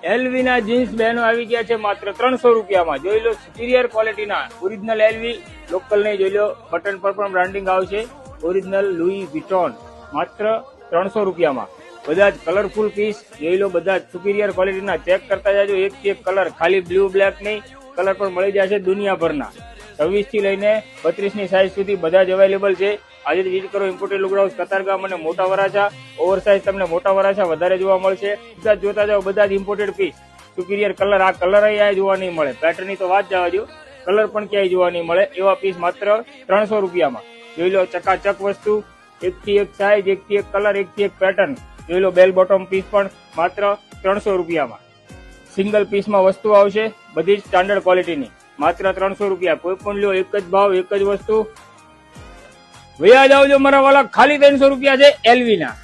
એલવી ના જીન્સ બહેનો આવી ગયા છે માત્ર 300 રૂપિયામાં. જોઈ લો સુપીરિયર ક્વોલિટીના ઓરિજિનલ એલવી, લોકલ નહીં. જોઈ લો બટન પર પણ બ્રાન્ડિંગ આવશે. ઓરિજિનલ લુઈ વિટોન માત્ર 300 રૂપિયામાં. બધા જ કલરફુલ પીસ જોઈ લો, બધા જ સુપીરિયર ક્વોલિટીના. ચેક કરતા જાજો, એકથી એક કલર, ખાલી બ્લુ બ્લેક નહીં, કલર પણ મળી જશે દુનિયાભરના. 26 થી લઈને 32 ની સાઈઝ સુધી બધા જ અવેલેબલ છે. આજે વિઝિટ કરો ઇમ્પોર્ટેડ લુગડા હાઉસ કતારગામ અને મોટા વરાછા. ઓવરસાઇઝ તમને મોટા વરાછા વધારે જોવા મળશે. બધા જ જોતા જાઓ, બધા જ ઇમ્પોર્ટેડ પીસ, સુપીરિયર કલર. આ કલર અહીંયા જોવા નહીં મળે, પેટર્નની તો વાત જવા દો, કલર પણ ક્યાંય જોવા નહીં મળે એવા પીસ માત્ર 300 રૂપિયામાં. જોઈ લો ચકાચક વસ્તુ, એકથી એક સાઈઝ, એકથી એક કલર, એકથી એક પેટર્ન. જોઈ લો બેલ બોટમ પીસ પણ માત્ર 300 રૂપિયામાં. સિંગલ પીસમાં વસ્તુ આવશે, બધી જ સ્ટાન્ડર્ડ ક્વોલિટીની, માત્ર 300 રૂપિયા. કોઈ પણ લો, એક જ ભાવ, એક જ વસ્તુ. વયા જાવજો મારા વાલા, ખાલી 300 રૂપિયા છે એલવી ના.